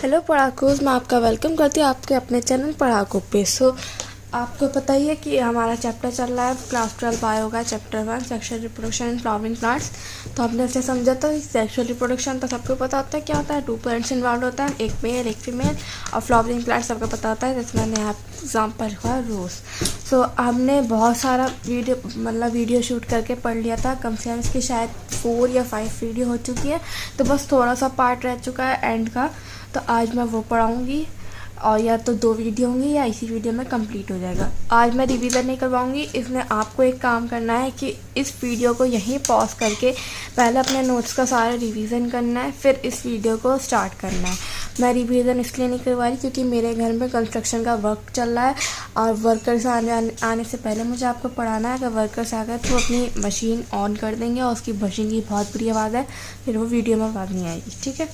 Hello पढ़ाकूज, मैं आपका welcome करती हूँ आपके अपने चैनल पढ़ाकू पे। आपको पता ही है कि हमारा चैप्टर चल रहा है क्लास 12 बायो का chapter 1 sexual reproduction in flowering plants. तो आपने ऐसे समझा था सेक्सुअल रिप्रोडक्शन तो सबको पता होता है क्या होता है, 2 पेरेंट्स इन्वॉल्व होता है, एक मेल एक फीमेल। और फ्लावरिंग प्लांट सबको पता होता है, जिसमें मैंने आप एग्जाम्पल लिखा है रोज़। हमने बहुत सारा वीडियो शूट करके पढ़ लिया था, कम से कम इसकी शायद 4 या 5 वीडियो हो चुकी है। तो बस थोड़ा सा पार्ट रह चुका है एंड का, तो आज मैं वो पढ़ाऊँगी और या तो 2 वीडियो होंगी या इसी वीडियो में कंप्लीट हो जाएगा। आज मैं रिवीजन नहीं करवाऊँगी, इसमें आपको एक काम करना है कि इस वीडियो को यहीं पॉज करके पहले अपने नोट्स का सारा रिवीजन करना है, फिर इस वीडियो को स्टार्ट करना है। मैं रिवीजन इसलिए नहीं करवा रही क्योंकि मेरे घर में कंस्ट्रक्शन का वर्क चल रहा है और वर्कर्स आने से पहले मुझे आपको पढ़ाना है। अगर वर्कर्स आ गए तो अपनी मशीन ऑन कर देंगे और उसकी मशीन की बहुत बुरी आवाज़ है, फिर वो वीडियो में आवाज़ नहीं आएगी, ठीक है।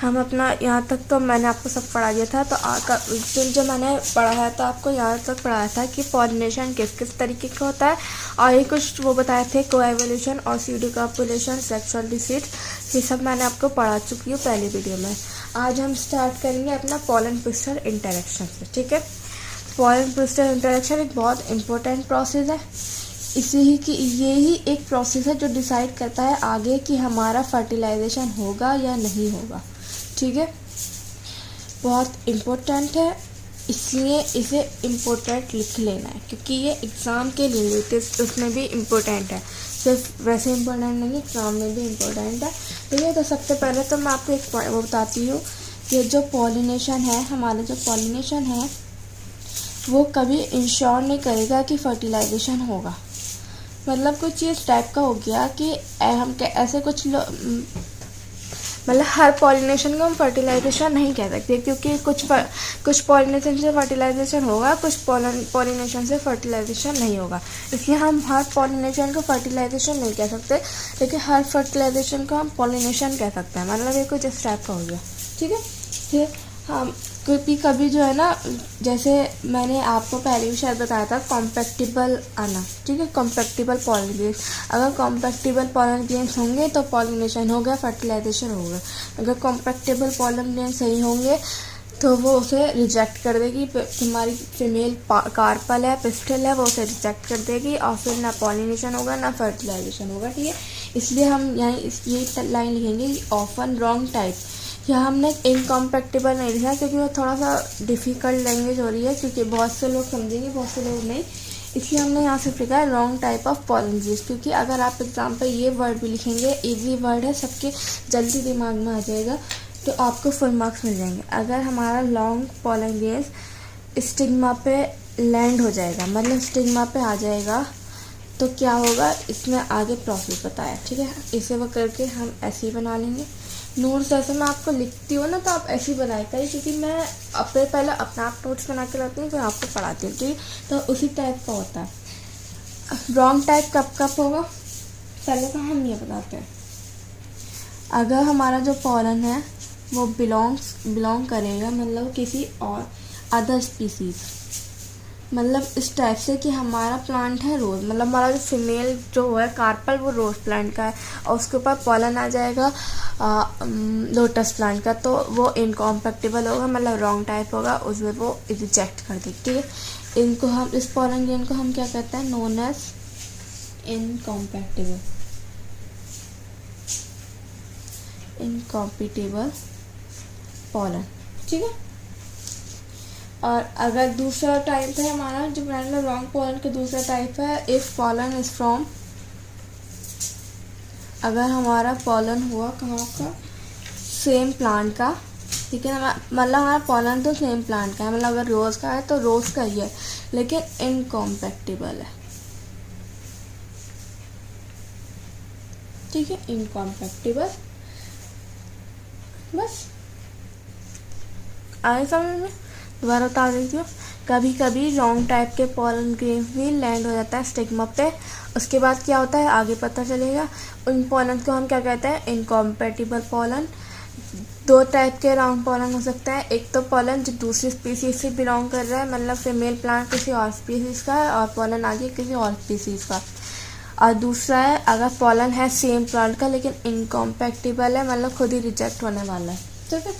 हम अपना यहाँ तक तो मैंने आपको सब पढ़ा दिया था। तो जो मैंने पढ़ाया था आपको यहाँ तक पढ़ाया था कि पॉलिनेशन किस किस तरीके का होता है, और ये कुछ वो बताए थे कोएवोल्यूशन और स्यूडोकॉपुलेशन, सेक्सुअल डिसीज, ये सब मैंने आपको पढ़ा चुकी हूँ पहली वीडियो में। आज हम स्टार्ट करेंगे अपना पॉलन क्रिस्टल इंटरेक्शन से, ठीक है। पॉलन क्रिस्टल इंटरेक्शन एक बहुत इंपॉर्टेंट प्रोसेस है। यही एक प्रोसेस है जो डिसाइड करता है आगे कि हमारा फर्टिलाइजेशन होगा या नहीं होगा, ठीक है। बहुत इम्पोर्टेंट है, इसलिए इसे इम्पोर्टेंट लिख लेना है क्योंकि ये एग्ज़ाम के लिए उसमें भी इम्पोर्टेंट है। सिर्फ वैसे इम्पोर्टेंट नहीं, एग्ज़ाम में भी इम्पोर्टेंट है, ठीक है। तो सबसे पहले तो मैं आपको एक वो बताती हूँ कि जो पॉलिनेशन है, हमारा जो पॉलिनेशन है वो कभी इंश्योर नहीं करेगा कि फर्टिलाइजेशन होगा। मतलब कुछ चीज़ टाइप का हो गया कि हम ऐसे कुछ हर पॉलिनेशन को हम फर्टिलाइजेशन नहीं कह सकते क्योंकि कुछ पॉलिनेशन से फर्टिलाइजेशन होगा, कुछ पॉलिनेशन से फर्टिलाइजेशन नहीं होगा। इसलिए हम हर पॉलिनेशन को फर्टिलाइजेशन नहीं कह सकते, लेकिन हर फर्टिलाइजेशन को हम पॉलिनेशन कह सकते हैं। मतलब ये कुछ इस टाइप का हो गया, ठीक है। फिर हम कभी जो है ना, जैसे मैंने आपको पहले भी शायद बताया था कॉम्पैक्टिबल आना, ठीक है। कॉम्पैक्टिबल पॉलन ग्रेन्स, अगर कॉम्पैक्टिबल पॉलन ग्रेन्स होंगे तो पॉलिनेशन होगा, फर्टिलाइजेशन होगा। अगर कॉम्पैक्टिबल पॉलन ग्रेन्स सही होंगे तो वो उसे रिजेक्ट कर देगी। तुम्हारी फीमेल कार्पल है, पिस्टल है, वो उसे रिजेक्ट कर देगी और फिर ना पॉलिनेशन होगा ना फर्टिलाइजेशन होगा, ठीक है। इसलिए हम यहाँ ये लाइन लिखेंगे ऑफन रॉन्ग टाइप। यहाँ हमने इनकॉम्पैक्टिबल नहीं लिखा क्योंकि वो थोड़ा सा डिफ़िकल्ट लैंग्वेज हो रही है, क्योंकि बहुत से लोग समझेंगे, बहुत से लोग नहीं। इसलिए हमने यहाँ से लिखा है wrong type of pollen grains, क्योंकि अगर आप एग्जाम पे ये वर्ड भी लिखेंगे, इजी वर्ड है, सबके जल्दी दिमाग में आ जाएगा, तो आपको फुल मार्क्स मिल जाएंगे। अगर हमारा लॉन्ग पॉलन ग्रेन्स स्टिग्मा पे लैंड हो जाएगा, मतलब स्टिग्मा पे आ जाएगा, तो क्या होगा, इसमें आगे प्रोसेस बताया, ठीक है। इसे वो करके हम ऐसे ही बना लेंगे नोट्स। जैसे मैं आपको लिखती हूँ ना, तो आप ऐसे ही बनाया करिए, क्योंकि मैं अपने पहले अपना आप नोट्स बना के लाती हूँ फिर आपको पढ़ाती हूँ, ठीक। तो उसी टाइप का होता है। रॉन्ग टाइप कब होगा, पहले तो हम ये बताते हैं। अगर हमारा जो पॉलन है वो बिलोंग करेगा, मतलब किसी और अदर स्पीसीज, मतलब इस टाइप से कि हमारा प्लांट है रोज़, मतलब हमारा जो फीमेल जो है कार्पल वो रोज़ प्लांट का है और उसके ऊपर पॉलन आ जाएगा लोटस प्लांट का, तो वो इनकॉम्पैक्टिबल होगा, मतलब रॉन्ग टाइप होगा, उसमें वो रिजेक्ट कर देगी, ठीक है। इनको हम इस पॉलन ग्रेन को हम क्या कहते हैं, नोन एज इनकॉम्पिटिबल पॉलन, ठीक है। और अगर दूसरा टाइप है हमारा जो ब्रांड रॉन्ग पॉलन का दूसरा टाइप है, इफ पॉलन इज फ्रॉम, अगर हमारा पॉलन हुआ कहाँ का, सेम प्लांट का, ठीक है। मतलब हमारा पॉलन तो सेम प्लांट का है, मतलब अगर रोज़ का है तो रोज़ का ही है, लेकिन इनकॉम्पैक्टिबल है, ठीक है। इनकॉम्पैक्टिबल, बस आगे समझ में। दोबारा बता देती हूँ, कभी कभी रॉन्ग टाइप के पॉलन ग्रेन्स भी लैंड हो जाता है स्टिग्मा पे। उसके बाद क्या होता है आगे पता चलेगा। उन पॉलन को हम क्या कहते हैं, इनकॉम्पैटिबल पॉलन। 2 टाइप के रॉन्ग पॉलन हो सकता है, एक तो पॉलन जो दूसरी स्पीसीज से बिलोंग कर रहा है, मतलब फीमेल प्लांट किसी और स्पीसीज का है और पॉलन आगे किसी और स्पीसीज का, और दूसरा है अगर पॉलन है सेम प्लांट का लेकिन इनकॉम्पैक्टिबल है, मतलब खुद ही रिजेक्ट होने वाला है, ठीक है।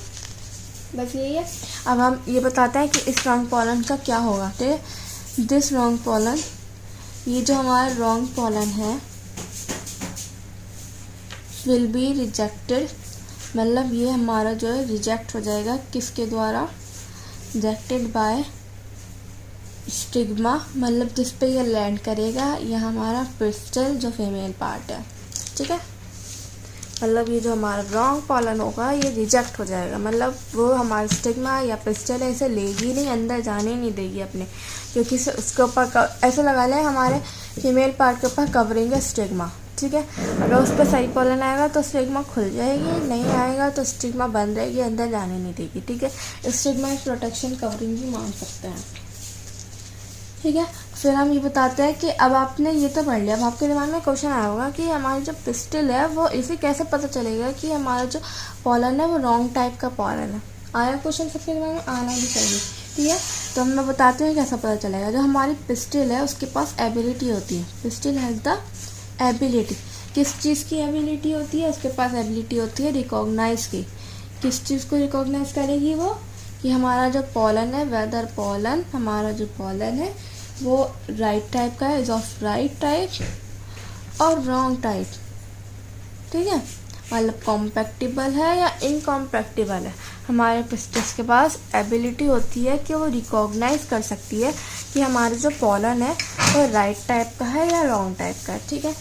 बस यही है। अब हम ये बताते हैं कि इस रॉन्ग पोलन का क्या होगा। ठीक है, दिस रॉन्ग पोलन, ये जो हमारा रॉन्ग पोलन है, विल बी रिजेक्टेड, मतलब ये हमारा जो है रिजेक्ट हो जाएगा। किसके द्वारा? रिजेक्टेड बाय स्टिग्मा, मतलब जिस पे ये लैंड करेगा यह हमारा पिस्टल जो फीमेल पार्ट है। ठीक है, मतलब ये जो हमारा रॉन्ग पोलन होगा ये रिजेक्ट हो जाएगा, मतलब वो हमारा स्टिग्मा या पिस्टल ऐसे लेगी नहीं, अंदर जाने नहीं देगी अपने, क्योंकि उसके ऊपर ऐसे लगा लें हमारे फीमेल पार्ट के ऊपर कवरिंग है स्टिग्मा। ठीक है, अगर उस पर सही पोलन आएगा तो स्टिग्मा खुल जाएगी, नहीं आएगा तो स्टिग्मा बंद रहेगी, अंदर जाने नहीं देगी। ठीक है, स्टिग्मा प्रोटेक्शन कवरिंग भी मान सकते हैं। ठीक है, फिर हम ये बताते हैं कि अब आपने ये तो पढ़ लिया, अब आपके दिमाग में क्वेश्चन आया होगा कि हमारी जो पिस्टल है वो इसे कैसे पता चलेगा कि हमारा जो पोलन है वो रॉन्ग टाइप का पोलन है। आया क्वेश्चन सबके दिमाग में? आना भी चाहिए। ठीक है, तो मैं बताती हूँ कैसा पता चलेगा। जो हमारी पिस्टल है उसके पास एबिलिटी होती है, पिस्टल हैज़ द एबिलिटी। किस चीज़ की एबिलिटी होती है? उसके पास एबिलिटी होती है रिकॉग्नाइज की। किस चीज़ को रिकॉग्नाइज करेगी वो? कि हमारा जो पोलन है, वेदर पोलन, हमारा जो पोलन है वो राइट टाइप का है, इज ऑफ राइट टाइप और रॉन्ग टाइप। ठीक है, मतलब कॉम्पैक्टिबल है या इनकॉम्पैक्टिबल है। हमारे पिस्टल्स के पास एबिलिटी होती है कि वो रिकॉग्नाइज कर सकती है कि हमारा जो पोलन है वो राइट टाइप का है या रॉन्ग टाइप का है। ठीक है,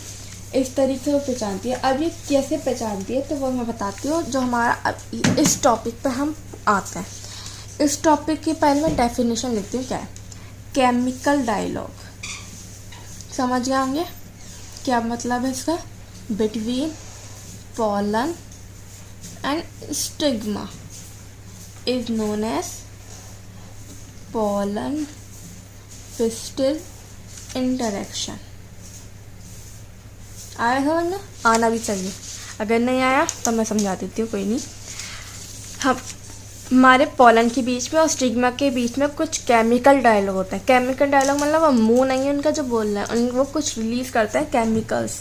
इस तरीके से वो पहचानती है। अब ये कैसे पहचानती है तो वो मैं बताती हूँ। जो हमारा अब इस टॉपिक पर हम आते हैं, इस टॉपिक की पहले मैं डेफिनेशन लिखती हूँ। क्या है? Chemical dialogue. समझ गए होंगे क्या मतलब है इसका? Between pollen and stigma is known as pollen pistil interaction. आया समझ में? आना भी चाहिए, अगर नहीं आया तो मैं समझा देती हूँ, कोई नहीं। हम हमारे पोलन के बीच में और स्टिग्मा के बीच में कुछ केमिकल डायलॉग होता है। केमिकल डायलॉग मतलब वो मुंह नहीं है उनका जो बोल रहा है, वो कुछ रिलीज़ करते हैं केमिकल्स,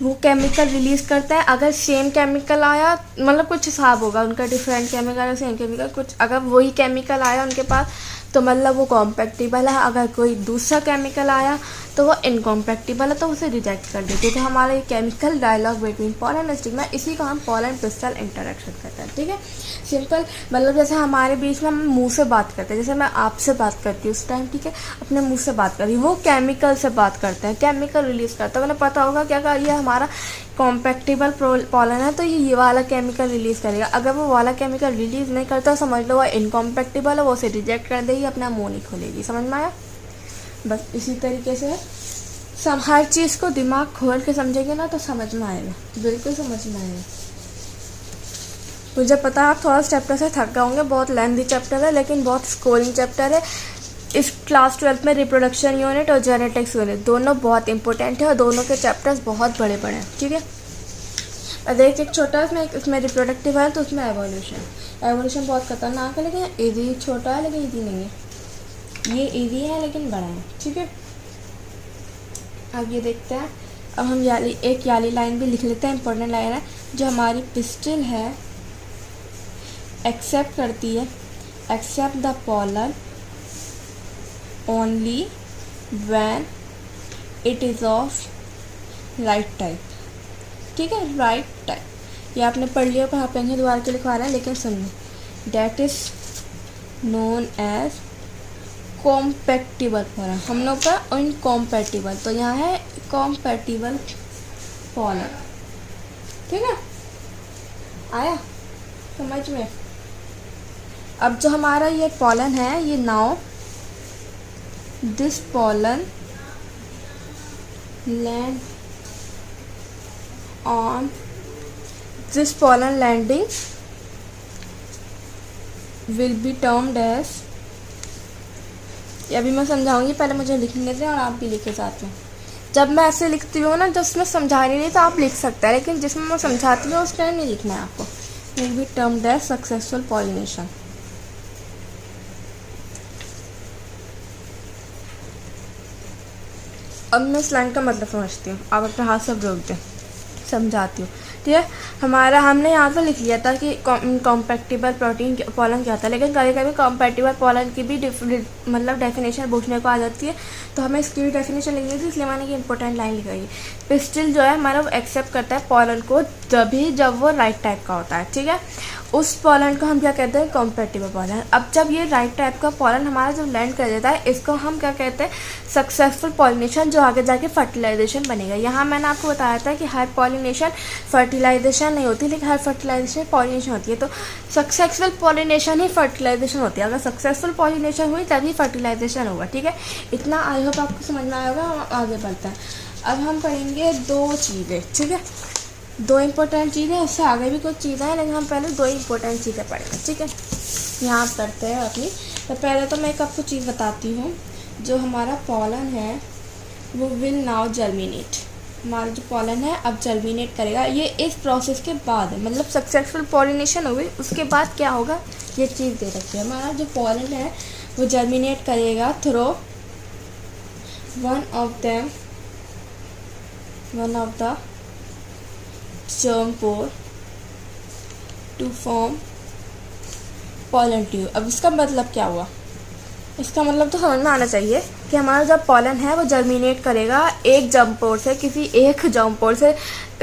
वो केमिकल रिलीज़ करते हैं। अगर सेम केमिकल आया, मतलब कुछ हिसाब होगा उनका, डिफरेंट केमिकल या सेम केमिकल कुछ, अगर वही केमिकल आया उनके पास तो मतलब वो कॉम्पैक्टिबल है। अगर कोई दूसरा केमिकल आया तो वो इनकॉम्पैक्टिबल है, तो उसे रिजेक्ट कर देते। तो हमारा ये chemical dialogue between pollen and stigma, इसी को हम पोलन पिस्टल इंटरेक्शन कहते हैं। ठीक है, सिंपल मतलब जैसे हमारे बीच में हम मुंह से बात करते हैं, जैसे मैं आपसे बात करती हूँ उस टाइम, ठीक है, अपने मुंह से बात करी, वो केमिकल से बात करते हैं, केमिकल रिलीज करते हैं। उन्हें पता होगा क्या ये हमारा कॉम्पैक्टिबल पोलन है तो ये वाला केमिकल रिलीज़ करेगा। अगर वो वाला केमिकल रिलीज़ नहीं करता समझ लो वो इनकॉम्पैक्टिबल है, वो उसे रिजेक्ट कर देगी, अपना मुंह नहीं खोलेगी। समझ में आया? बस इसी तरीके से हर चीज़ को दिमाग खोल के समझेंगे ना तो समझ में आएगा, बिल्कुल समझ में आएगा। मुझे पता है आप थोड़ा चैप्टर से थक गए होंगे, बहुत लेंथी चैप्टर है लेकिन बहुत स्कोरिंग चैप्टर है। इस क्लास 12 में रिप्रोडक्शन यूनिट और जेनेटिक्स यूनिट दोनों बहुत इंपॉर्टेंट है और दोनों के चैप्टर्स बहुत बड़े बड़े हैं। ठीक है, और एक छोटा है इसमें रिप्रोडक्टिव है तो उसमें एवोल्यूशन बहुत खतरनाक है, लेकिन ईजी छोटा है लेकिन ईजी नहीं है, ये ईजी है लेकिन बड़ा है। ठीक है, अब ये देखते हैं। अब हम एक याली लाइन भी लिख लेते हैं, इंपॉर्टेंट लाइन है। जो हमारी पिस्टल है एक्सेप्ट करती है, accept the pollen only when it is of right type. ठीक है, राइट टाइप ये आपने पढ़ लिया, कहाँ पे दोबारा के लिखवा रहे हैं, लेकिन सुनिए, that is known as compatible pollen. हम लोग का इनकॉम्पैटिबल, तो यहाँ है कॉम्पैटिबल पोलन। ठीक है, आया समझ में? अब जो हमारा ये पोलन है, ये now this pollen land on this pollen landing will be termed as, अभी मैं समझाऊंगी, पहले मुझे लिखने दें और आप भी लिखे साथ में। जब मैं ऐसे लिखती हूँ ना, जिसमें समझा नहीं तो आप लिख सकते हैं, लेकिन जिसमें मैं समझाती हूँ उस टाइम नहीं लिखना है आपको। Will be termed as successful pollination. अब मैं इस लाइन का मतलब समझती हूँ, आप अपने हाथ से रोक दें। समझाती हूँ। ठीक है, हमारा हमने यहाँ पर लिख लिया था कि कॉम्पैक्टिबल प्रोटीन पॉलन क्या होता है, लेकिन कभी कभी कॉम्पैटिबल पॉलन की भी मतलब डेफिनेशन पूछने को आ जाती है, तो हमें इसकी भी डेफिनेशन लिखनी थी, इसलिए मैंने कि इंपॉर्टेंट लाइन लिखाई है। पिस्टिल जो है हमारा वो एक्सेप्ट करता है पॉलन को जब वो राइट टाइप का होता है। ठीक है, उस पॉलन को हम क्या कहते हैं, कॉम्पैटिबल पॉलन। अब जब ये राइट टाइप का पॉलन हमारा जब लैंड कर देता है, इसको हम क्या कहते हैं, सक्सेसफुल पॉलिनेशन, जो आगे जाके फर्टिलाइजेशन बनेगा। यहाँ मैंने आपको बताया था कि हर पॉलिनेशन फर्टिलाइजेशन नहीं होती, लेकिन हर फर्टिलाइजेशन पॉलिनेशन होती है। तो सक्सेसफुल पॉलिनेशन ही फर्टिलाइजेशन होती है। अगर सक्सेसफुल पॉलिनेशन हुई तभी फर्टिलाइजेशन होगा। ठीक है, इतना आई होप आपको समझ में आएगा। आगे बढ़ता है, अब हम पढ़ेंगे दो चीज़ें। ठीक है, दो इम्पोर्टेंट चीज़ें, उससे आगे भी कुछ चीज़ें हैं, लेकिन हम पहले दो इम्पोर्टेंट चीज़ें पढ़ेंगे। ठीक है, यहाँ करते हैं अपनी। तो पहले तो मैं एक आपको चीज़ बताती हूँ, जो हमारा पॉलन है वो विल नाउ जर्मिनेट। हमारा जो पॉलन है अब जर्मिनेट करेगा। ये इस प्रोसेस के बाद है, मतलब सक्सेसफुल पॉलिनेशन हो गई, उसके बाद क्या होगा, ये चीज़ दे रखी है। हमारा जो पॉलन है वो जर्मिनेट करेगा through one of the germ pore to form pollen tube। अब इसका मतलब क्या हुआ, इसका मतलब तो समझ में आना चाहिए कि हमारा जब पॉलन है वो जर्मिनेट करेगा एक जर्म पोर से, किसी एक जर्म पोर से।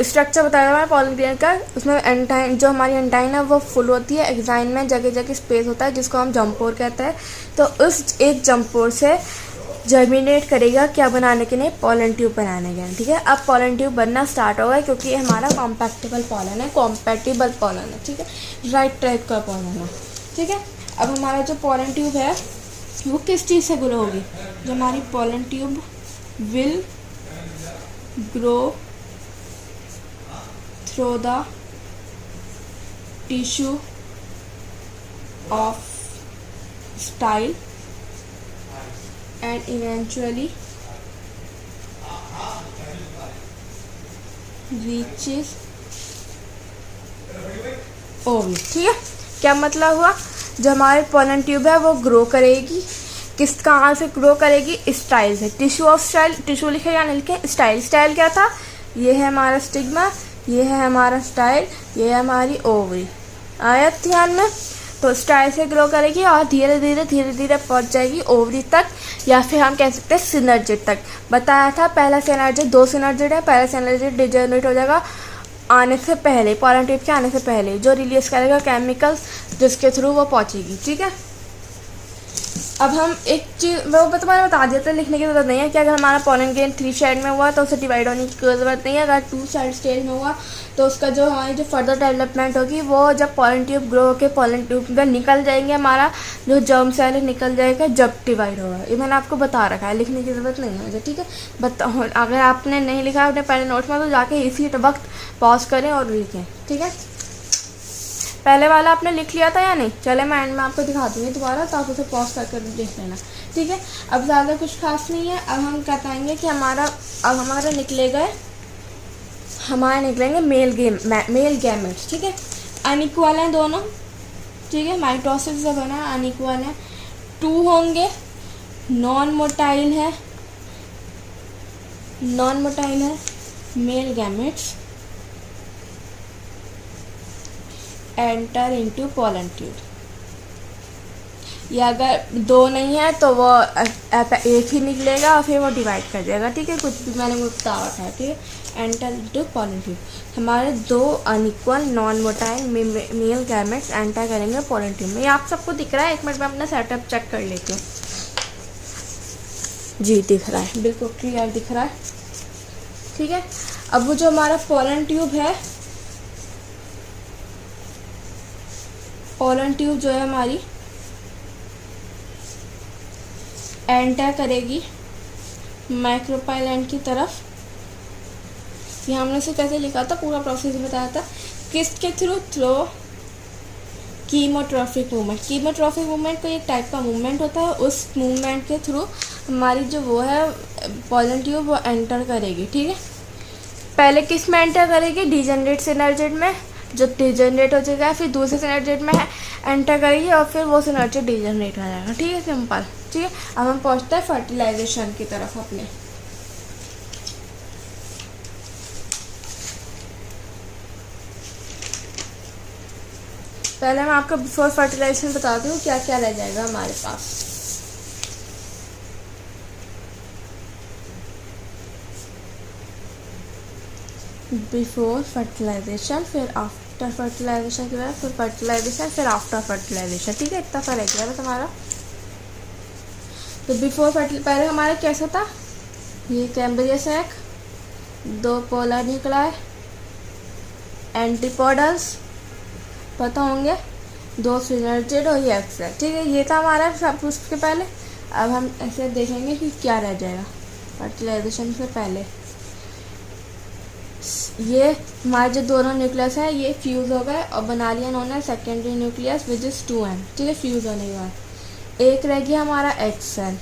स्ट्रक्चर बताया हमारा पॉलन ग्रेन का, उसमें एंटाइन, जो हमारी एंटाइन है वो फुल होती है, एक्साइन में जगह जगह स्पेस होता है जिसको हम जर्म पोर कहते हैं। तो उस एक जर्म पोर से जर्मिनेट करेगा क्या बनाने के लिए, पॉलन ट्यूब बनाने के लिए। ठीक है, अब पॉलन ट्यूब बनना स्टार्ट होगा, क्योंकि ये हमारा कॉम्पैक्टिबल पॉलन है, कॉम्पैटिबल पॉलन है। ठीक है, राइट टाइप का पॉलन है। ठीक है, अब हमारा जो पॉलन ट्यूब है वो किस चीज़ से ग्रो होगी, जो हमारी pollen tube will grow through the tissue of style and eventually reaches ओवी। ठीक है, क्या मतलब हुआ, जो हमारे पॉलन ट्यूब है वो ग्रो करेगी, किस कहाँ से ग्रो करेगी, स्टाइल से। टिश्यू ऑफ स्टाइल, टिश्यू लिखे या नहीं लिखे, स्टाइल। स्टाइल क्या था, ये है हमारा स्टिग्मा, ये है हमारा स्टाइल, ये है हमारी ओवरी। आया ध्यान में, तो स्टाइल से ग्रो करेगी और धीरे धीरे पहुंच जाएगी ओवरी तक, या फिर हम कह सकते हैं सिनर्जिड तक। बताया था पहला सिनर्जिड, दो सिनर्जिड है, पहला सिनर्जिड डिजेनरेट हो जाएगा आने से पहले, पॉलन ट्यूब के आने से पहले, जो रिलीज करेगा केमिकल्स जिसके थ्रू वो पहुंचेगी। ठीक है, अब हम एक चीज़ वो तुम्हारे बता दिया था, लिखने की ज़रूरत नहीं है कि अगर हमारा पॉलन ग्रेन 3 साइड में हुआ तो उसे डिवाइड होने की कोई ज़रूरत नहीं है। अगर 2 साइड स्टेज में हुआ तो उसका जो हमारी जो फर्दर डेवलपमेंट होगी वो जब पॉलन ट्यूब ग्रो होकर पॉलन ट्यूब में निकल जाएंगे, हमारा जो जर्म सेल निकल जाएगा जब डिवाइड होगा। ये मैंने आपको बता रखा है, लिखने की ज़रूरत नहीं है मुझे। ठीक है, अगर आपने नहीं लिखा अपने पहले नोट्स में तो जाके इसी वक्त पॉज करें और लिखें। ठीक है, पहले वाला आपने लिख लिया था या नहीं, चले मैं एंड में आपको दिखा दूँगी दोबारा, तो आप उसे पॉज करके देख लेना। ठीक है, अब ज़्यादा कुछ खास नहीं है। अब हम क्या पाएंगे कि हमारा निकलेंगे मेल गैमेट्स। ठीक है, अनइक्वल हैं दोनों। ठीक है, माइटोसिस से बना है, अनइक्वल है, 2 होंगे, नॉन मोटाइल है male gametes enter into pollen tube. या अगर 2 नहीं है तो वो एक ही निकलेगा और फिर वो डिवाइड कर देगा। ठीक है, कुछ भी मैंने वो बता रखा है। ठीक है, एंटर इनटू पॉलन ट्यूब, हमारे 2 unequal non motile male gametes enter करेंगे पॉलन ट्यूब में। ये आप सबको दिख रहा है, एक मिनट में अपना सेटअप चेक कर लेती हूँ। जी दिख रहा है, बिल्कुल क्लियर दिख रहा है। ठीक है, अब वो जो हमारा पॉलन ट्यूब है, पॉलन ट्यूब जो है हमारी एंटर करेगी माइक्रोपाइलेंट की तरफ। ये हमने से कैसे लिखा था, पूरा प्रोसेस बताया था, किसके through chemotrophic movement. Chemotrophic movement कोई एक टाइप का मूवमेंट होता है, उस मूवमेंट के थ्रू हमारी जो वो है पॉलन ट्यूब वो एंटर करेगी। ठीक है, पहले किस में एंटर करेगी, डिजेनरेट सिनर्जिड में, जो डिजेनरेट हो जाएगा, फिर दूसरे सिनर्जिड में एंटर करेगी और फिर वो सिनर्जिड डिजेनरेट हो जाएगा। ठीक है, सिंपल। ठीक है, अब हम पहुंचते हैं फर्टिलाइजेशन की तरफ अपने। पहले मैं आपको बिफोर फर्टिलाइजेशन बताती हूँ क्या क्या रह जाएगा हमारे पास। बिफोर फर्टिलाइजेशन, फिर आफ्टर फर्टिलाइजेशन के बाद फिर फर्टिलाइजेशन, फिर आफ्टर फर्टिलाइजेशन। ठीक है, इतना सा रह गया बस हमारा। तो बिफोर पहले हमारा कैसा था, ये embryo sac, 2 polar nuclei, antipodals पता होंगे, 2 सिनर्जिड और ये एक्सेल। ठीक है, ये था हमारा सब कुछ के पहले। अब हम ऐसे देखेंगे कि क्या रह जाएगा फर्टिलाइजेशन से पहले। ये हमारे जो दोनों न्यूक्लियस हैं ये फ्यूज़ हो गए और बना लिया इन्होंने secondary nucleus which is 2n। ठीक है, फ्यूज़ होने के बाद एक रह गया हमारा एक्सेल,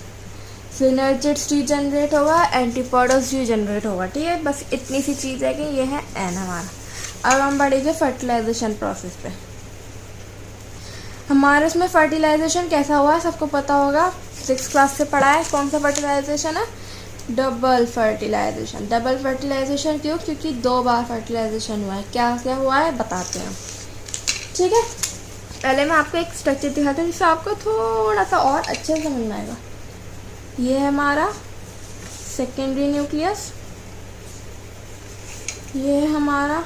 सिनर्जिड्स रीजनरेट होगा, एंटीपोडल्स रीजनरेट होगा। ठीक है, बस इतनी सी चीज़ है कि ये है n हमारा। अब हम बढ़ेंगे फर्टिलाइजेशन प्रोसेस पे। हमारे इसमें फर्टिलाइजेशन कैसा हुआ है सबको पता होगा, 6th क्लास से पढ़ा है। कौन सा फर्टिलाइजेशन है, डबल फर्टिलाइजेशन। डबल फर्टिलाइजेशन क्यों, क्योंकि 2 बार फर्टिलाइजेशन हुआ है। क्या क्या हुआ है बताते हैं। ठीक है, पहले मैं आपको एक स्ट्रक्चर दिखाती हूँ जिससे आपको थोड़ा सा और अच्छे से समझ में आएगा। ये है हमारा सेकेंडरी न्यूक्लियस, ये है हमारा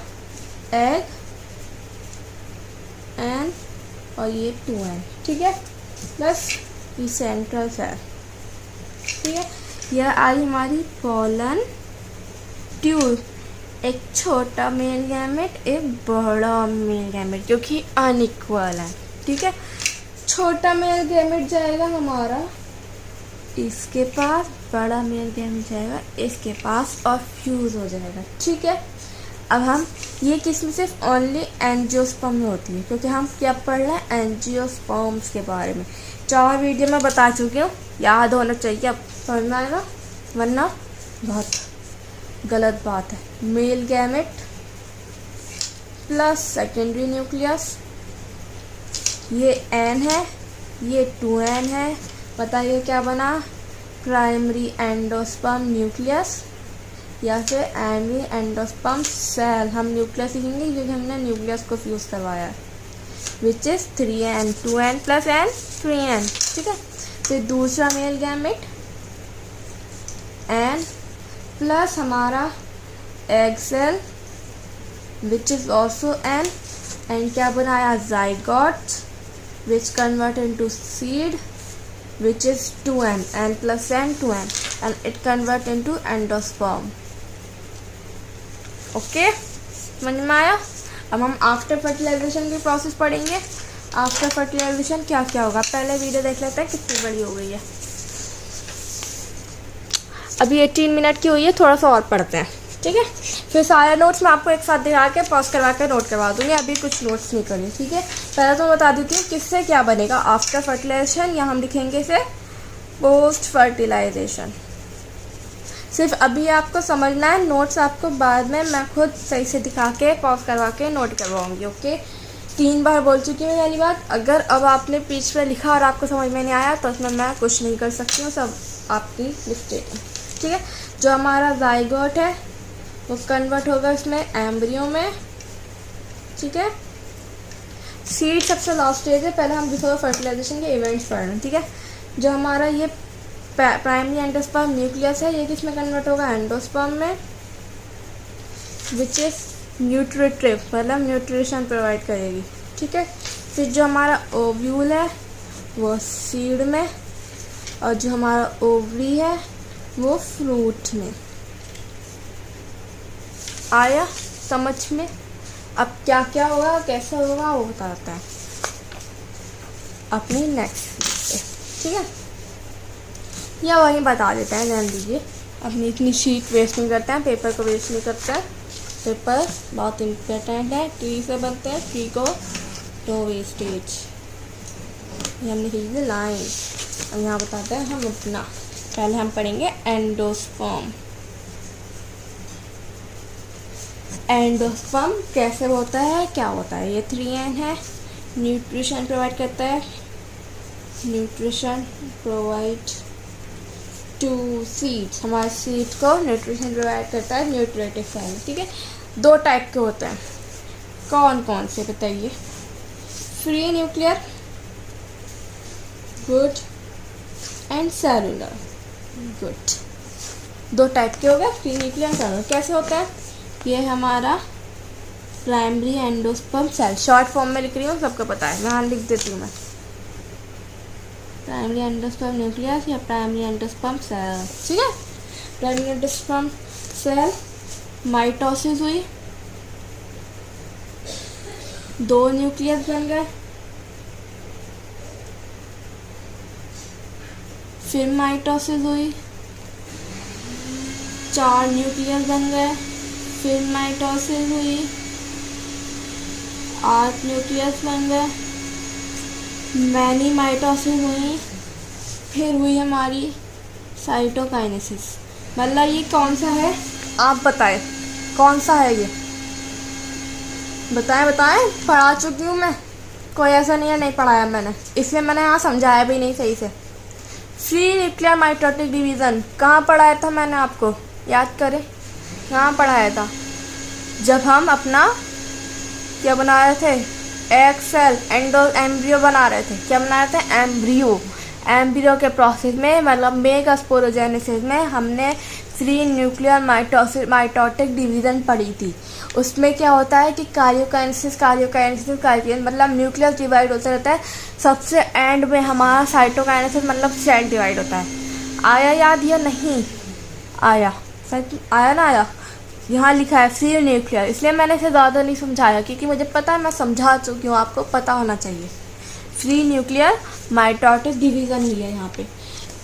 एग एन और ये 2n। ठीक है, प्लस ये सेंट्रल सेल। ठीक है, यह आई हमारी पोलन ट्यूब, एक छोटा मेल गैमेट एक बड़ा मेल गैमेट जो कि अनइक्वल है। ठीक है, छोटा मेल गैमेट जाएगा हमारा इसके पास, बड़ा मेल गैमेट जाएगा इसके पास और फ्यूज़ हो जाएगा। ठीक है, अब हम ये किस्म सिर्फ ओनली एंजियोस्पर्म में होती है, क्योंकि हम क्या पढ़ रहे हैं एंजियोस्पर्म्स के बारे में। 4 वीडियो में बता चुकी हूँ, याद होना चाहिए, अब पढ़ना है ना, वरना बहुत गलत बात है। Male gamete plus secondary nucleus, ये n है, ये 2n है। बताइए क्या बना, प्राइमरी एंडोस्पर्म न्यूक्लियस या फिर प्राइमरी एंडोस्पर्म सेल। हम न्यूक्लियस लिखेंगे क्योंकि हमने न्यूक्लियस को फ्यूज़ करवाया है, which is 3n, 2n plus n 3n। ठीक है, फिर दूसरा मेल गैमेट n प्लस हमारा egg cell which is also n, and क्या बनाया, zygote which convert into seed which is 2n, n plus n 2n, and it convert into endosperm। Okay, समझ में आया। अब हम आफ्टर फर्टिलाइजेशन की process पढ़ेंगे। आफ्टर फर्टिलाइजेशन क्या क्या होगा, पहले वीडियो देख लेते हैं कितनी बड़ी हो गई है। अभी 18 मिनट की हुई है, थोड़ा सा और पढ़ते हैं। ठीक है, फिर सारे नोट्स मैं आपको एक साथ दिखा के पॉज करवा के नोट करवा दूँगी। अभी कुछ नोट्स नहीं करें। ठीक है, पहले तो बता देती हूँ किससे क्या बनेगा आफ्टर फर्टिलाइजेशन, या हम लिखेंगे इसे पोस्ट फर्टिलाइजेशन। सिर्फ अभी आपको समझना है, नोट्स आपको बाद में मैं खुद सही से दिखा के पॉज करवा के नोट करवाऊँगी। ओके, 3 बार बोल चुकी हूँ पहली बात। अगर अब आपने पीछ पे लिखा और आपको समझ में नहीं आया तो उसमें मैं कुछ नहीं कर सकती हूँ, सब आपकी मिस्टेक है। ठीक है, जो हमारा ज़ाइगोट है वो कन्वर्ट होगा इसमें एम्ब्रियो में। ठीक है, सीड सबसे लास्ट स्टेज है, पहले हम बिफोर फर्टिलाइजेशन के इवेंट्स पढ़ रहे हैं। ठीक है, जो हमारा ये प्राइमरी एंडोस्पर्म न्यूक्लियस है ये किस में कन्वर्ट होगा, एंडोस्पर्म में, विच इज़ न्यूट्रिटिव, मतलब न्यूट्रिशन प्रोवाइड करेगी। ठीक है, फिर जो हमारा ओव्यूल है वो सीड में, और जो हमारा ओवरी है वो फ्रूट में। आया समझ में। अब क्या क्या होगा कैसे होगा वो बताता है अपनी नेक्स्ट पे। ठीक है, या वहीं बता देते हैं, जान लीजिए। अपनी इतनी शीट वेस्ट नहीं करते हैं, पेपर को वेस्ट नहीं करते हैं। पेपर बहुत इम्पोर्टेंट है, ट्री से बनते हैं, ट्री को नो वेस्टेज। ये हमने लिखी लाइन। अब यहाँ बताते हैं हम अपना, पहले हम पढ़ेंगे एंडोस्पर्म। एंडोस्पर्म कैसे होता है, क्या होता है। ये 3n है, न्यूट्रिशन प्रोवाइड करता है, न्यूट्रिशन प्रोवाइड टू सीड्स, हमारे सीड को न्यूट्रिशन प्रोवाइड करता है न्यूट्रिटिव सेल। ठीक है, 2 टाइप के होते हैं, कौन कौन से बताइए। Free nuclear, good, and cellular, good. दो टाइप के हो गए, फ्री न्यूक्लियर, सेलुलर। कैसे होता है? ये हमारा primary endosperm cell, short form में लिख रही हूँ, सबको पता है, यहाँ लिख देती हूँ मैं, प्राइमरी एंडोस्पर्म न्यूक्लियस या प्राइमरी एंडोस्पर्म सेल, ठीक है। प्राइमरी एंडोस्पर्म सेल माइटोसिस हुई, दो न्यूक्लियस बन गए, फिर माइटोसिस हुई, चार न्यूक्लियस बन गए, फिर माइटोसिस हुई, 8 न्यूक्लियस बन गए, मैनी माइटोसिस हुई, फिर हुई हमारी साइटोकाइनेसिस। मतलब ये कौन सा है, आप बताएं कौन सा है ये, बताएं। पढ़ा चुकी हूँ मैं, कोई ऐसा नहीं है नहीं पढ़ाया मैंने, इसलिए मैंने यहाँ समझाया भी नहीं सही से। फ्री न्यूक्लियर माइटोटिक डिवीज़न कहाँ पढ़ाया था मैंने, आपको याद करें, कहाँ पढ़ाया था? जब हम अपना क्या बना रहे थे, एग सेल एम्ब्रियो बना रहे थे। क्या बना रहे थे? एम्ब्रियो के प्रोसेस में, मतलब मेगास्पोरोजेनेसिस में हमने फ्री न्यूक्लियर माइटोटिक डिवीज़न पढ़ी थी। उसमें क्या होता है कि कार्योकाइनेसिस मतलब न्यूक्लियस डिवाइड होता रहता है, सबसे एंड में हमारा साइटोकाइनेसिस मतलब सेल डिवाइड होता है। आया याद या नहीं आया? आया ना आया? यहाँ लिखा है फ्री न्यूक्लियर, इसलिए मैंने इसे ज़्यादा नहीं समझाया क्योंकि मुझे पता है, मैं समझा चुकी हूँ, आपको पता होना चाहिए। फ्री न्यूक्लियर माइटोटिक डिवीज़न ही है यहाँ पे।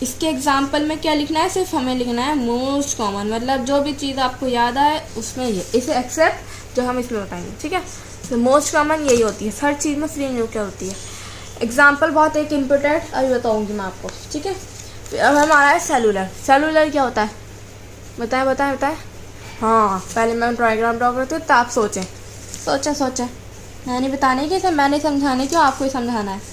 इसके एग्जाम्पल में क्या लिखना है, सिर्फ हमें लिखना है मोस्ट कॉमन, मतलब जो भी चीज़ आपको याद आए उसमें ये, इसे एक्सेप्ट जो हम इसमें बताएंगे, ठीक है। तो मोस्ट कॉमन यही होती है, हर चीज़ में फ्री न्यूक्लियर होती है। एग्जाम्पल बहुत एक इम्पोर्टेंट अभी बताऊँगी मैं आपको, ठीक है। अब हमारा है सेलुलर। सेलुलर क्या होता है, बताएं। हाँ, पहले मैं डायग्राम ड्रॉ करती हूँ तो आप सोचें। मैंने बताने की, मैंने समझाने क्यों, आपको ही समझाना है।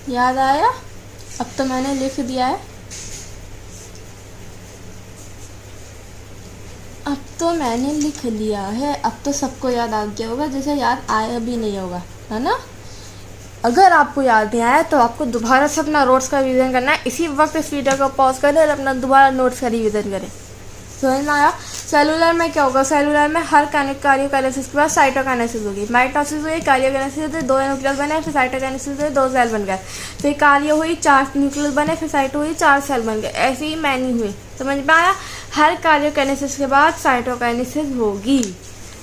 याद आया? अब तो मैंने लिख दिया है, अब तो सबको याद आ गया होगा, जैसे याद आया भी नहीं होगा, है ना। अगर आपको याद नहीं आया तो आपको दोबारा से अपना नोट्स का रिवीजन करना है। इसी वक्त इस वीडियो को पॉज करें और अपना दोबारा नोट्स का रिवीजन करें। समझ में आया? सेलुलर में क्या होगा, सेलुलर में हर कार्योकाइनेसिस के बाद साइटोकाइनेसिस होगी, माइटोसिस हुई, कार्योकाइनेसिस हुई, 2 न्यूक्लियस बने, फिर साइटोकाइनेसिस हुई, 2 सेल बन गए, फिर कार्यो हुई, 4 न्यूक्लियस बने, फिर साइटो हुई, 4 सेल बन गए, ऐसे ही मैनी हुई। समझ में आया? हर कार्योकाइनेसिस के बाद साइटोकाइनेसिस होगी।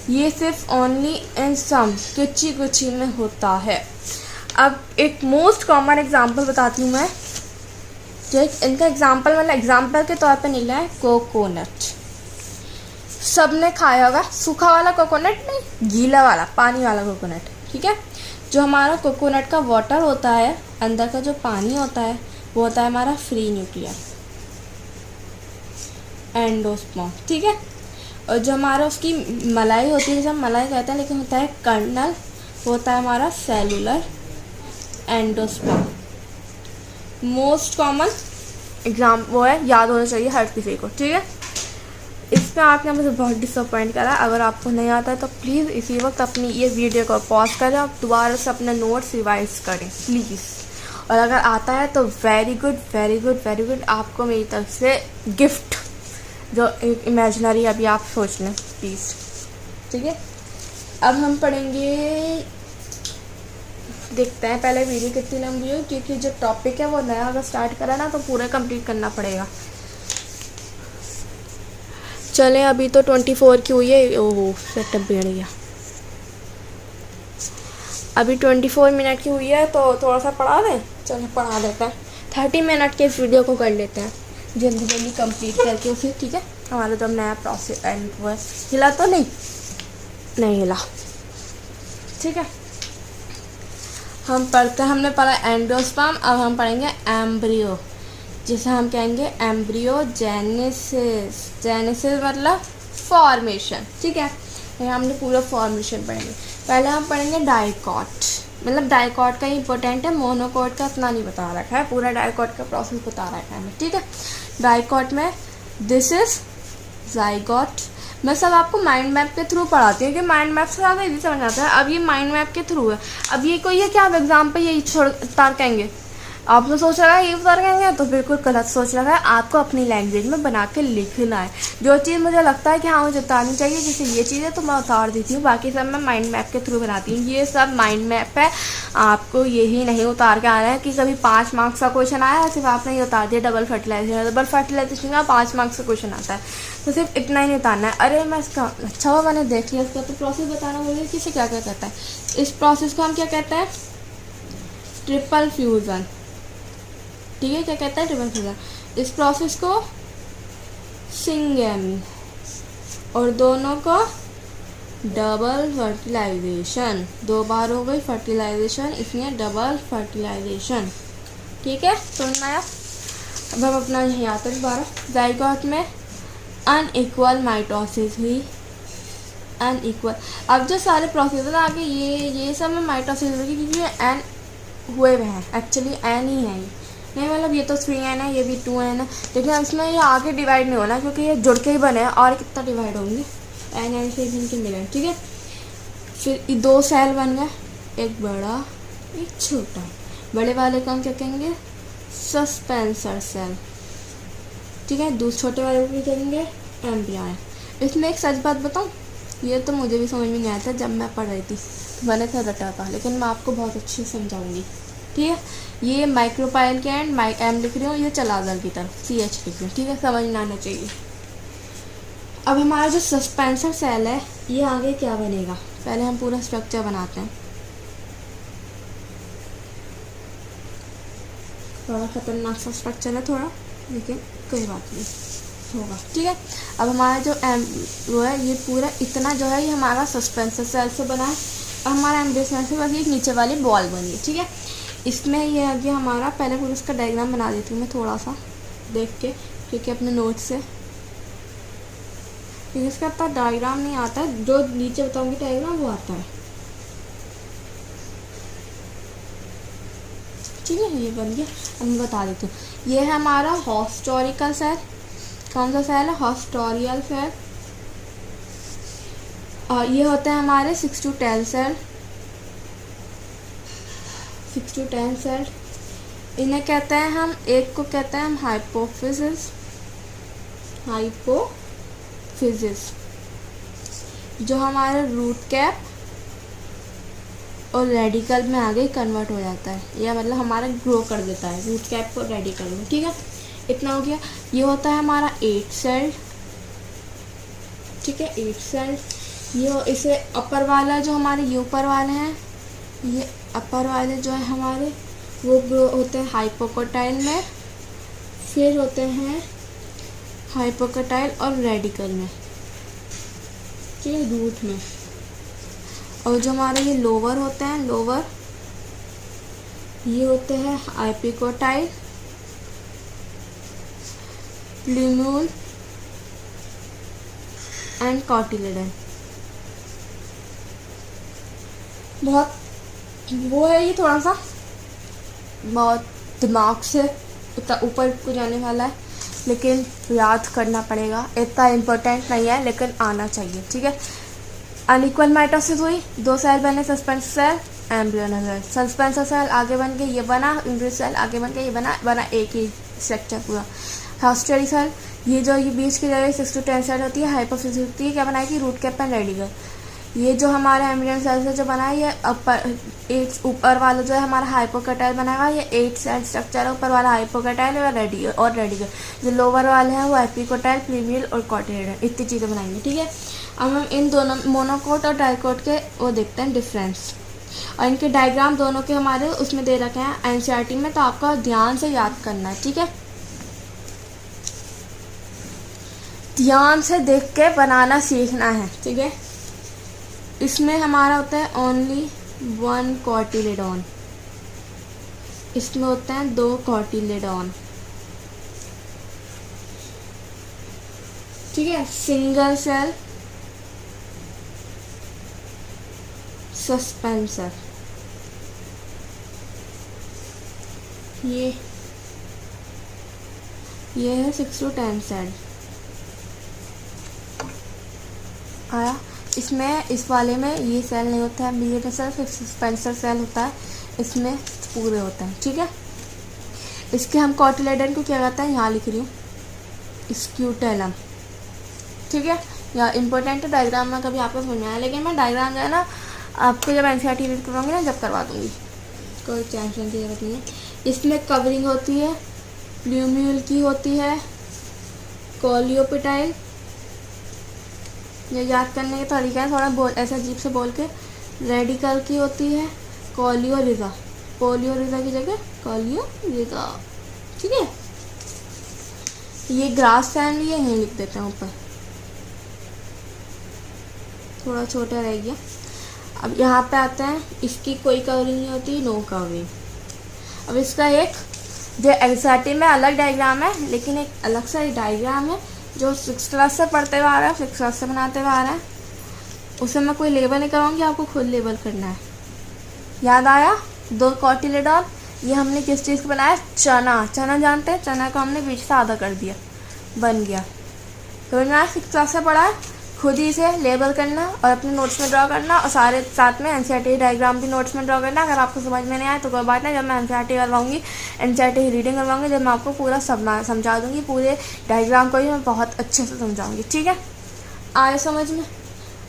ये सिर्फ ओनली इन सम कुछ ही में होता है। अब एक मोस्ट कॉमन एग्जाम्पल बताती हूँ मैं, जो इनका एग्जाम्पल मतलब एग्जाम्पल के तौर पे निकला है कोकोनट। सबने खाया होगा, सूखा वाला कोकोनट नहीं, गीला वाला पानी वाला कोकोनट, ठीक है। जो हमारा कोकोनट का वाटर होता है, अंदर का जो पानी होता है वो होता है हमारा फ्री न्यूक्लियर एंडोस्पर्म, ठीक है। और जो हमारा उसकी मलाई होती है, जब मलाई कहते हैं, लेकिन होता है कर्नल, वो होता है हमारा cellular endosperm. Most common exam वो है, याद होना चाहिए हर किसी को, ठीक है। इसमें आपने मुझे बहुत डिसअपॉइंट करा। अगर आपको नहीं आता है तो प्लीज़ इसी वक्त अपनी ये वीडियो को पॉज करें और दोबारा से अपने नोट्स रिवाइज करें प्लीज़। और अगर आता है तो वेरी गुड, आपको मेरी तरफ से गिफ्ट, जो एक इमेजिनरी अभी आप सोच लें प्लीज़, ठीक है। अब हम पढ़ेंगे, देखते हैं पहले वीडियो कितनी लंबी हो, क्योंकि जो टॉपिक है वो नया अगर स्टार्ट करा ना तो पूरा कंप्लीट करना पड़ेगा। चलें, अभी तो 24 की हुई है, ओहो सेटअप बिगड़ गया। अभी 24 मिनट की हुई है तो थोड़ा सा पढ़ा दें, चलो पढ़ा देते हैं। 30 मिनट के इस वीडियो को कर लेते हैं, जल्दी जल्दी कंप्लीट करके उसे, ठीक है। हमारा तो नया प्रोसेस एंड हुआ है। हिला तो नहीं हिला, ठीक है। हम पढ़ते हैं, हमने पढ़ा एंडोस्पर्म, अब हम पढ़ेंगे एम्ब्रियो, जिसे हम कहेंगे एम्ब्रियोजेनेसिस। जेनेसिस मतलब फॉर्मेशन, ठीक है। यहाँ हमने पूरा फॉर्मेशन पढ़ेंगे। पहले हम पढ़ेंगे डाइकॉट, मतलब डाइकॉट का ही इंपॉर्टेंट है, मोनोकॉट का इतना नहीं बता रखा है, पूरा डाइकॉट का प्रोसेस बता रखा है हमें, ठीक है। डाइकॉट में दिस इज जाइगोट। मैं सब आपको माइंड मैप के थ्रू पढ़ाती हूँ कि माइंड मैप से ज़्यादा इजी समझ आता है। अब ये माइंड मैप के थ्रू है। अब ये कोई है कि आप एग्जाम पे यही छोड़ उतार कहेंगे, आपने सोच रखा है ये उतार कहेंगे, तो बिल्कुल गलत सोच रखा है। आपको अपनी लैंग्वेज में बना के लिखना है। जो चीज़ मुझे लगता है कि हाँ मुझे उतारनी चाहिए, जैसे ये चीज़ है तो मैं उतार देती हूँ, बाकी सब मैं माइंड मैप के थ्रू बनाती हूँ। ये सब माइंड मैप है, आपको यही नहीं उतार के आना है कि कभी 5 मार्क्स का क्वेश्चन आया सिर्फ आपने ये उतार दिया डबल फर्टिलाइजेशन का 5 मार्क्स का क्वेश्चन आता है, तो सिर्फ इतना ही नहीं उतारना है। अरे मैं इसका अच्छा हुआ मैंने देख लिया, इसका तो प्रोसेस बताना बोलिए किसे क्या क्या कहता है। इस प्रोसेस को हम क्या कहते हैं, ट्रिपल फ्यूज़न, ठीक है। क्या कहता है, ट्रिपल फ्यूज़न। इस प्रोसेस को सिंगेमी, और दोनों को डबल फर्टिलाइजेशन। 2 बार हो गई फर्टिलाइजेशन, इसमें डबल फर्टिलाइजेशन, ठीक है। तो नया अब हम अपना यहीं आते हैं दोबारा। जाइगोट में अनइक्वल माइटोसिस हुई, अनइक्वल। अब जो सारे प्रोसेस है ना आगे ये सब में माइटोसिस होगी, क्योंकि ये एन हुए हुए हैं, एक्चुअली एन ही है ये, नहीं मतलब ये तो 3n है, ये भी 2n है, लेकिन इसमें ये आगे डिवाइड नहीं होना क्योंकि ये जुड़ के ही बने हैं। और कितना डिवाइड होंगे, n से इनके मिले, ठीक है। फिर 2 सेल बन गए, एक बड़ा एक छोटा। बड़े वाले को हम क्या कहेंगे, सस्पेंसर सेल, ठीक है। छोटे वाले को क्या कहेंगे, एम्ब्रियो। इसमें एक सच बात बताऊँ, ये तो मुझे भी समझ में नहीं आया था जब मैं पढ़ रही थी, मैंने तो रटा था, लेकिन मैं आपको बहुत अच्छे से समझाऊंगी, ठीक है। ये माइक्रोपाइल के एंड एम लिख रही हूँ, ये चलाजर की तरफ CH लिख रही हूँ, ठीक है, समझ में आना चाहिए। अब हमारा जो सस्पेंसर सेल है ये आगे क्या बनेगा, पहले हम पूरा स्ट्रक्चर बनाते हैं। थोड़ा खतरनाक सा स्ट्रक्चर है थोड़ा, लेकिन कोई बात नहीं होगा, ठीक है। अब हमारा जो वो है ये पूरा इतना जो है ये हमारा सस्पेंसर सेल से बना है। अब हमारा एम्ब्रियो सेल से बस एक नीचे वाली बॉल बनी है, ठीक है। इसमें ये आगे हमारा, पहले पूरा इसका डायग्राम बना देती हूँ मैं थोड़ा सा देख के, क्योंकि अपने नोट से, क्योंकि इसका इतना डायग्राम नहीं आता है, जो नीचे बताऊँगी डायग्राम वो आता है, ठीक है। ये बन गया। अब मैं बता देती हूँ, ये है हमारा हिस्टोरिकल सेल। कौन सा सेल है, हिस्टोरियल सेल। और ये होते हैं हमारे 6 to 10 सेल, 6 to 10 सेल। इन्हें कहते हैं हम, एक को कहते हैं हम हाइपोफिजिस, हाइपोफिजिस, जो हमारे रूट कैप और रेडिकल में आगे कन्वर्ट हो जाता है, या मतलब हमारा ग्रो कर देता है रूट कैप को रेडिकल में, ठीक है। इतना हो गया। ये होता है हमारा 8 सेल, ठीक है, 8 सेल। ये इसे अपर वाला जो हमारे ये ऊपर वाले हैं, ये अपर वाले जो है हमारे वो ग्रो होते हैं हाइपोकोटाइल में, फिर होते हैं हाइपोकोटाइल और रेडिकल में, ठीक है, रूट में। और जो हमारे ये लोअर होते हैं, लोअर ये होते हैं एपिकोटाइल, प्लूम्यूल एंड कॉटिलेडन। बहुत वो है ये, थोड़ा सा बहुत दिमाग से ऊपर को जाने वाला है, लेकिन याद करना पड़ेगा, इतना इम्पोर्टेंट नहीं है लेकिन आना चाहिए, ठीक है। अनइक्वल माइटोसिस हुई, 2 सेल बने, suspensor cell, embryonal cell. Suspensor cell आगे बन के ये बना, एम्ब्रियो सेल आगे बन के ये बना एक ही स्ट्रक्चर पूरा। हिस्टोरिकल सेल, ये जो ये बीच की जगह 6 to 10 सेल होती है, हाइपोफिजिस होती है, क्या बनाएगी, रूट कैप एंड रेडिकल। ये जो हमारा एम्ब्रियोनल सेल से जो बना है, ये ऊपर वाला जो है हमारा हाइपोकोटाइल बनाएगा, ये 8 सेल स्ट्रक्चर है, ऊपर वाला हाइपोकोटाइल और रेडिकल। जो लोअर वाले हैं वो एपिकोटाइल, प्लूम्यूल और कॉटिलेडन, इतनी चीज़ें बनाएंगे, ठीक है। अब हम इन दोनों मोनोकोट और डाइकोट के वो देखते हैं डिफरेंस, और इनके डायग्राम दोनों के हमारे उसमें दे रखे हैं NCERT में, तो आपको ध्यान से याद करना है, ठीक है। ध्यान से देख के बनाना सीखना है, ठीक है। इसमें हमारा होता है ओनली 1 कॉटिलेडॉन, इसमें होते हैं 2 कॉटिलेडॉन, ठीक है। सिंगल सेल सस्पेंसर, ये है 6 to 10 सेल आया। इसमें इस वाले में ये सेल नहीं होता है, बीटा सेल फिर सस्पेंसर सेल होता है, इसमें पूरे होते हैं, ठीक है। इसके हम कॉटिलेडन को क्या कहते हैं, यहाँ लिख रही हूँ स्क्यूटेलम, ठीक है। या इम्पोर्टेंट डायग्राम में कभी आपको समझ में आया, लेकिन मैं डायग्राम जो है ना आपको जब एनसीईआरटी रीड करवाऊंगी ना जब करवा दूंगी, कोई टेंशन की जरूरत नहीं है। इसमें कवरिंग होती है, प्लूम्यूल की होती है, कोलियोपिटाइल, ये याद करने का तरीका है, थोड़ा ऐसा अजीब से बोल के। रेडिकल की होती है, कोलियोरिजा, पोलियोरिजा की जगह कोलियोरिजा, ठीक है। ये ग्रास फैमिली है, यहीं लिख देते हैं ऊपर, थोड़ा छोटा रह गया। अब यहाँ पे आते हैं, इसकी कोई कवरिंग नहीं होती, नो कवरिंग। अब इसका एक जो एनसीईआरटी में अलग डायग्राम है, लेकिन एक अलग सा डायग्राम है जो 6th क्लास से पढ़ते हुए आ रहा है, 6th क्लास से बनाते हुए आ रहा है, उसे मैं कोई लेबल नहीं कराऊंगी, आपको खुद लेबल करना है। याद आया, 2 कॉटिलेडॉन, ये हमने किस चीज़ को बनाया, चना। चना जानते हैं, चना को हमने बीच से आधा कर दिया, बन गया। तो मैंने 6th क्लास से पढ़ा है, खुद ही इसे लेबल करना और अपने नोट्स में ड्रॉ करना, और सारे साथ में एनसीईआरटी डायग्राम भी नोट्स में ड्रॉ करना। अगर आपको समझ में नहीं आए तो कोई बात नहीं, जब मैं एनसीईआरटी करवाऊंगी, एनसीईआरटी रीडिंग करवाऊंगी, जब मैं आपको पूरा समझा दूंगी, पूरे डायग्राम को ही मैं बहुत अच्छे से समझाऊंगी, ठीक है। आए समझ में,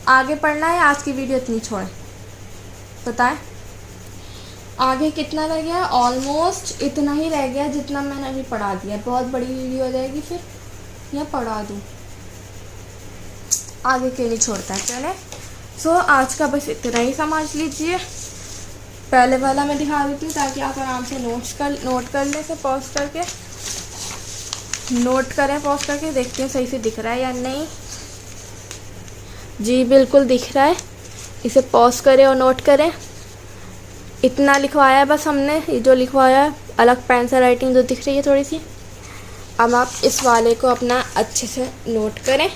आगे पढ़ना है, आज की वीडियो इतनी छोड़े, बताएं आगे कितना रह गया। ऑलमोस्ट इतना ही रह गया जितना मैंने अभी पढ़ा दिया, बहुत बड़ी वीडियो हो जाएगी फिर, या पढ़ा दूँ, आगे के लिए छोड़ता है, चले। सो आज का बस इतना ही समझ लीजिए। पहले वाला मैं दिखा देती हूँ ताकि आप आराम से नोट कर लें, से पॉज करके नोट करें, पॉज करके देखते हैं सही से दिख रहा है या नहीं। जी बिल्कुल दिख रहा है, इसे पॉज करें और नोट करें। इतना लिखवाया है बस हमने, ये जो लिखवाया है, अलग पेन से राइटिंग जो दिख रही है थोड़ी सी। अब आप इस वाले को अपना अच्छे से नोट करें,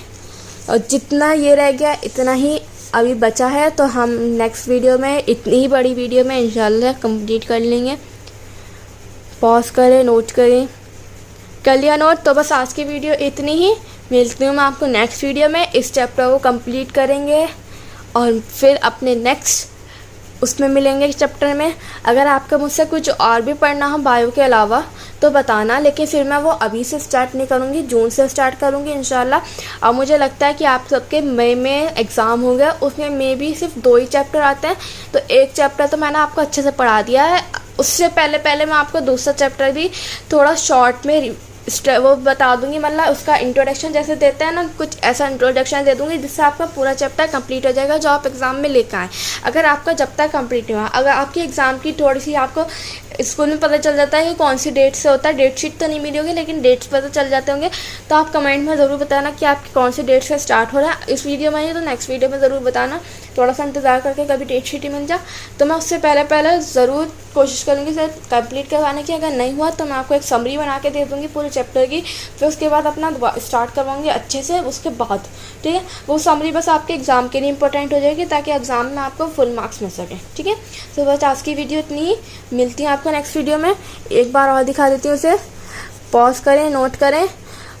और जितना ये रह गया इतना ही अभी बचा है, तो हम नेक्स्ट वीडियो में, इतनी ही बड़ी वीडियो में इंशाल्लाह कंप्लीट कर लेंगे। पॉज करें, नोट करें, कर लिया नोट, तो बस आज की वीडियो इतनी ही। मिलती हूँ मैं आपको नेक्स्ट वीडियो में, इस चैप्टर को कंप्लीट करेंगे और फिर अपने नेक्स्ट उसमें मिलेंगे चैप्टर में। अगर आपका मुझसे कुछ और भी पढ़ना हो बायो के अलावा तो बताना, लेकिन फिर मैं वो अभी से स्टार्ट नहीं करूँगी, जून से स्टार्ट करूँगी इंशाल्लाह। और मुझे लगता है कि आप सबके मई में एग्ज़ाम होंगे, उसमें मे भी सिर्फ 2 ही चैप्टर आते हैं, तो एक चैप्टर तो मैंने आपको अच्छे से पढ़ा दिया है। उससे पहले मैं आपको दूसरा चैप्टर भी थोड़ा शॉर्ट में वो बता दूंगी, मतलब उसका इंट्रोडक्शन जैसे देते हैं ना, कुछ ऐसा इंट्रोडक्शन दे दूंगी जिससे आपका पूरा चैप्टर कंप्लीट हो जाएगा, जो आप एग्ज़ाम में लेकर आएँ। अगर आपका जब तक कंप्लीट नहीं हुआ, अगर आपकी एग्ज़ाम की थोड़ी सी आपको स्कूल में पता चल जाता है कि कौन सी डेट से होता है, डेट शीट तो नहीं मिली होगी लेकिन डेट्स पता चल जाते होंगे, तो आप कमेंट में ज़रूर बताना कि आपकी कौन सी डेट से स्टार्ट हो रहा है। इस वीडियो में नहीं तो नेक्स्ट वीडियो में ज़रूर बताना, थोड़ा सा इंतज़ार करके कभी डेट शीट ही मिल जाए तो मैं उससे पहले ज़रूर कोशिश करूँगी सर कंप्लीट करवाने की। अगर नहीं हुआ तो मैं आपको एक समरी बना के दे दूँगी पूरे चैप्टर की, फिर उसके बाद अपना स्टार्ट करवाऊँगी अच्छे से उसके बाद, ठीक है। वो समरी बस आपके एग्ज़ाम के लिए इंपॉर्टेंट हो जाएगी ताकि एग्ज़ाम में आपको फुल मार्क्स मिल सकें, ठीक है। तो बस आज की वीडियो इतनी ही, मिलती हूँ आपको नेक्स्ट वीडियो में। एक बार और दिखा देती हूँ, उसे पॉज करें, नोट करें,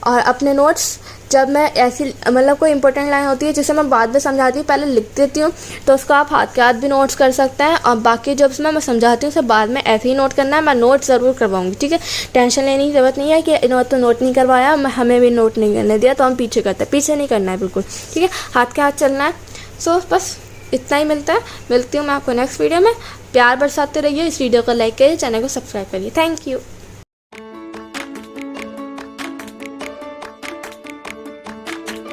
और अपने नोट्स जब मैं ऐसी मतलब कोई इंपॉर्टेंट लाइन होती है जिसे मैं बाद में समझाती हूँ पहले लिख देती हूँ, तो उसको आप हाथ के हाथ भी नोट्स कर सकते हैं, और बाकी जब उसमें मैं समझाती हूँ उसे बाद में ऐसे ही नोट करना है। मैं नोट ज़रूर करवाऊँगी, ठीक है। टेंशन लेने की ज़रूरत नहीं है कि तो नोट नहीं करवाया, हमें भी नोट नहीं करने दिया तो हम पीछे करते हैं, पीछे नहीं करना है बिल्कुल, ठीक है। हाथ के हाथ चलना है। सो बस इतना ही मिलती हूँ मैं आपको नेक्स्ट वीडियो में। प्यार बरसाते रहिए, इस वीडियो को लाइक करिए, चैनल को सब्सक्राइब करिए। Thank you.